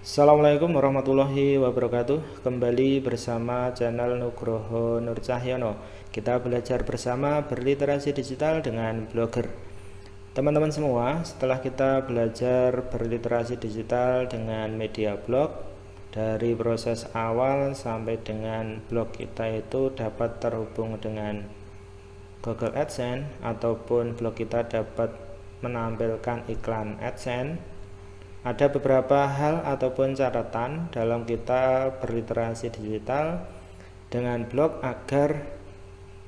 Assalamualaikum warahmatullahi wabarakatuh. Kembali bersama channel Nugroho Nur Cahyono. Kita belajar bersama berliterasi digital dengan blogger. Teman-teman semua, setelah kita belajar berliterasi digital dengan media blog, dari proses awal sampai dengan blog kita itu dapat terhubung dengan Google AdSense ataupun blog kita dapat menampilkan iklan AdSense. Ada beberapa hal ataupun catatan dalam kita berliterasi digital dengan blog agar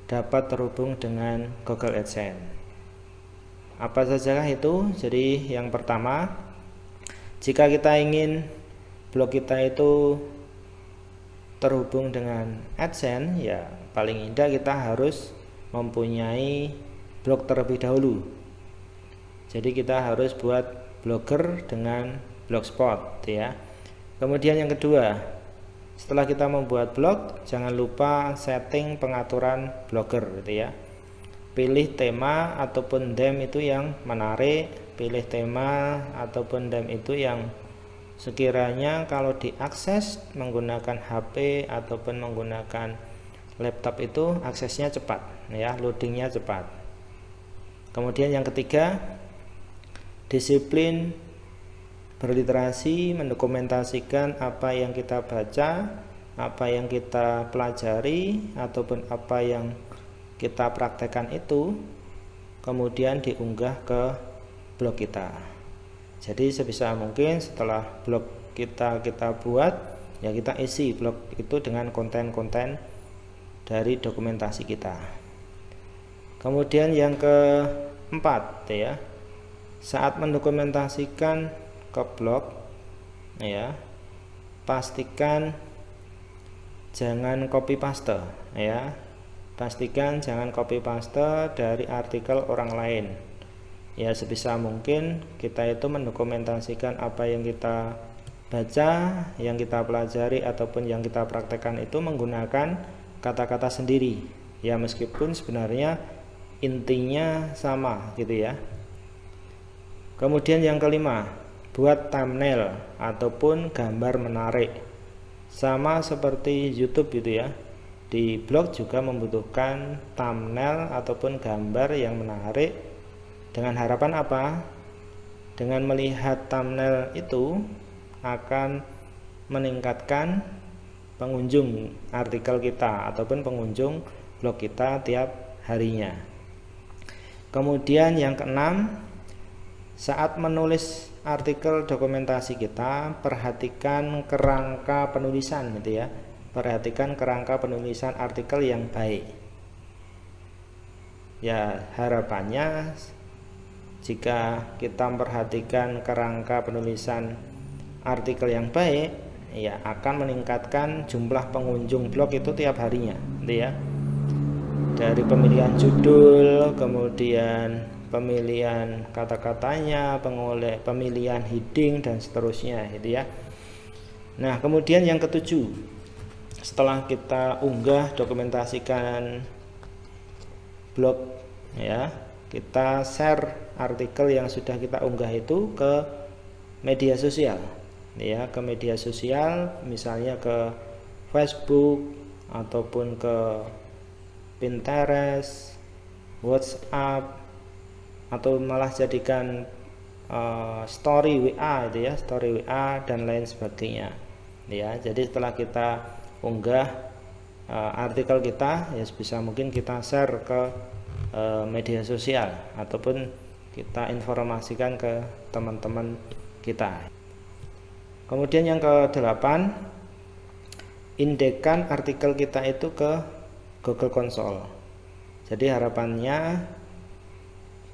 dapat terhubung dengan Google AdSense. Apa sajakah itu? Jadi yang pertama, jika kita ingin blog kita itu terhubung dengan AdSense, ya paling indah kita harus mempunyai blog terlebih dahulu. Jadi kita harus buat blogger dengan blogspot ya. Kemudian yang kedua, setelah kita membuat blog, jangan lupa setting pengaturan blogger gitu ya. Pilih tema ataupun theme itu yang menarik, pilih tema ataupun theme itu yang sekiranya kalau diakses menggunakan HP ataupun menggunakan laptop itu aksesnya cepat ya, loadingnya cepat. Kemudian yang ketiga, disiplin berliterasi, mendokumentasikan apa yang kita baca, apa yang kita pelajari, ataupun apa yang kita praktekkan itu, kemudian diunggah ke blog kita. Jadi sebisa mungkin setelah blog kita buat, ya kita isi blog itu dengan konten-konten dari dokumentasi kita. Kemudian yang keempat ya, saat mendokumentasikan ke blog ya, pastikan jangan copy paste ya. Pastikan jangan copy paste dari artikel orang lain. Ya, sebisa mungkin kita itu mendokumentasikan apa yang kita baca, yang kita pelajari ataupun yang kita praktekkan itu menggunakan kata-kata sendiri. Ya, meskipun sebenarnya intinya sama gitu ya. Kemudian yang kelima, buat thumbnail ataupun gambar menarik. Sama seperti YouTube gitu ya. Di blog juga membutuhkan thumbnail ataupun gambar yang menarik. Dengan harapan apa? Dengan melihat thumbnail itu akan meningkatkan pengunjung artikel kita ataupun pengunjung blog kita tiap harinya. Kemudian yang keenam, saat menulis artikel dokumentasi kita, perhatikan kerangka penulisan gitu ya. Perhatikan kerangka penulisan artikel yang baik. Ya, harapannya jika kita memperhatikan kerangka penulisan artikel yang baik, ya akan meningkatkan jumlah pengunjung blog itu tiap harinya gitu ya. Dari pemilihan judul, kemudian pemilihan kata-katanya, pemilihan heading dan seterusnya gitu ya. Nah, kemudian yang ketujuh, setelah kita unggah dokumentasikan blog ya, kita share artikel yang sudah kita unggah itu ke media sosial ya, ke media sosial misalnya ke Facebook ataupun ke Pinterest, WhatsApp, atau malah jadikan story WA itu ya, story WA dan lain sebagainya ya. Jadi setelah kita unggah artikel kita, ya sebisa mungkin kita share ke media sosial ataupun kita informasikan ke teman-teman kita. Kemudian yang ke-8, indekkan artikel kita itu ke Google Console. Jadi harapannya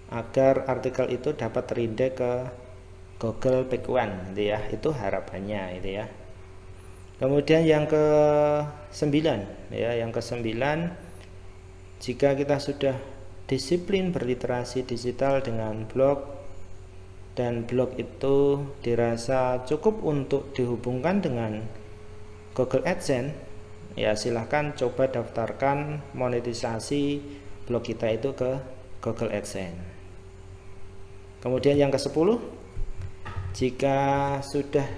agar artikel itu dapat terindeks ke Google Back1 gitu ya. Itu harapannya itu ya. Kemudian yang ke-9 ya, yang ke-9, jika kita sudah disiplin berliterasi digital dengan blog dan blog itu dirasa cukup untuk dihubungkan dengan Google AdSense, ya silahkan coba daftarkan monetisasi blog kita itu ke Google AdSense. Kemudian yang ke-10, jika sudah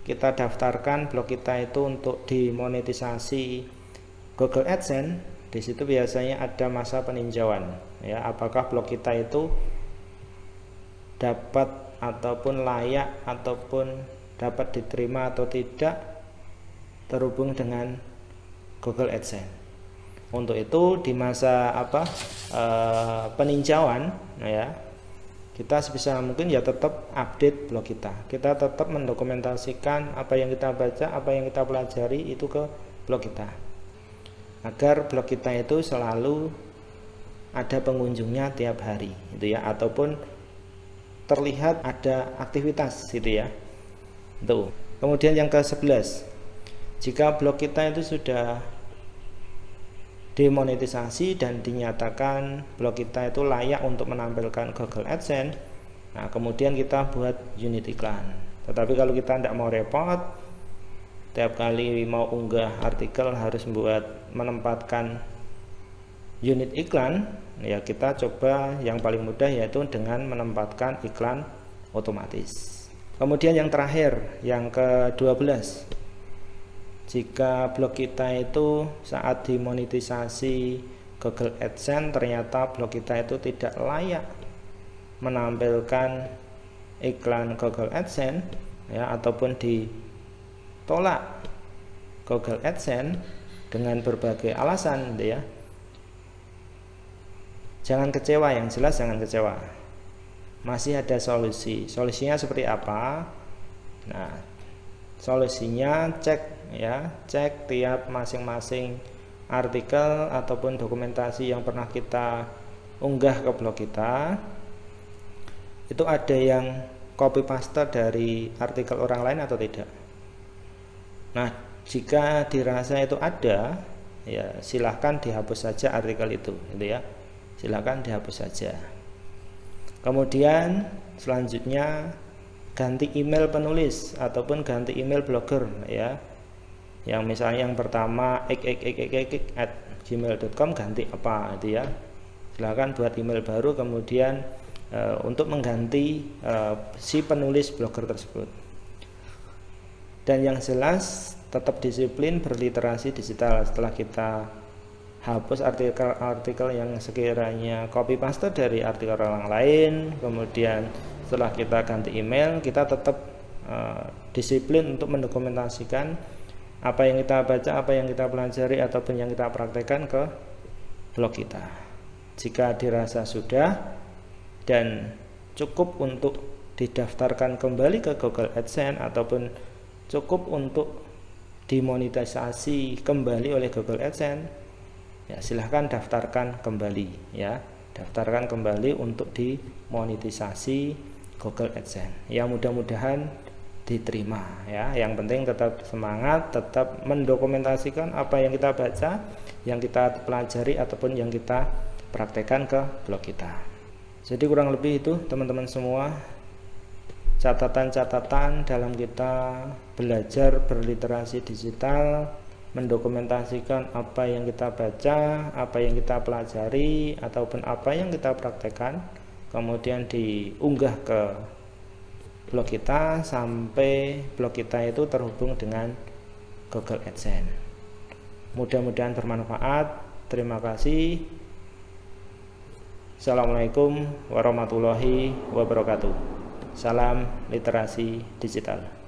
kita daftarkan blog kita itu untuk dimonetisasi Google AdSense, di situ biasanya ada masa peninjauan ya, apakah blog kita itu dapat ataupun layak ataupun dapat diterima atau tidak terhubung dengan Google AdSense. Untuk itu di masa peninjauan ya, kita sebisa mungkin ya tetap update blog kita. Kita tetap mendokumentasikan apa yang kita baca, apa yang kita pelajari itu ke blog kita, agar blog kita itu selalu ada pengunjungnya tiap hari gitu ya, ataupun terlihat ada aktivitas gitu ya. Tuh. Kemudian yang ke-11, jika blog kita itu sudah demonetisasi dan dinyatakan blog kita itu layak untuk menampilkan Google AdSense, nah kemudian kita buat unit iklan. Tetapi kalau kita tidak mau repot, tiap kali mau unggah artikel harus menempatkan unit iklan, ya kita coba yang paling mudah yaitu dengan menempatkan iklan otomatis. Kemudian yang terakhir, yang ke-12, jika blog kita itu saat dimonetisasi Google AdSense ternyata blog kita itu tidak layak menampilkan iklan Google AdSense ya, ataupun ditolak Google AdSense dengan berbagai alasan gitu ya, jangan kecewa, yang jelas jangan kecewa, masih ada solusi. Solusinya seperti apa? Nah, solusinya cek tiap masing-masing artikel ataupun dokumentasi yang pernah kita unggah ke blog kita, itu ada yang copy paste dari artikel orang lain atau tidak. Nah, jika dirasa itu ada, ya silahkan dihapus saja artikel itu gitu ya, silahkan dihapus saja. Kemudian selanjutnya ganti email penulis ataupun ganti email blogger ya, yang misalnya yang pertama @gmail.com ganti apa itu ya, silahkan buat email baru kemudian untuk mengganti si penulis blogger tersebut. Dan yang jelas tetap disiplin berliterasi digital. Setelah kita hapus artikel-artikel yang sekiranya copy paste dari artikel orang lain, kemudian setelah kita ganti email, kita tetap disiplin untuk mendokumentasikan apa yang kita baca, apa yang kita pelajari ataupun yang kita praktekkan ke blog kita. Jika dirasa sudah dan cukup untuk didaftarkan kembali ke Google AdSense ataupun cukup untuk dimonetisasi kembali oleh Google AdSense, ya silahkan daftarkan kembali ya, daftarkan kembali untuk dimonetisasi Google AdSense. Ya mudah-mudahan diterima ya. Yang penting tetap semangat, tetap mendokumentasikan apa yang kita baca, yang kita pelajari ataupun yang kita praktekkan ke blog kita. Jadi kurang lebih itu teman-teman semua, catatan-catatan dalam kita belajar berliterasi digital, mendokumentasikan apa yang kita baca, apa yang kita pelajari ataupun apa yang kita praktekkan, kemudian diunggah ke blog kita sampai blog kita itu terhubung dengan Google AdSense. Mudah-mudahan bermanfaat. Terima kasih. Assalamualaikum warahmatullahi wabarakatuh. Salam literasi digital.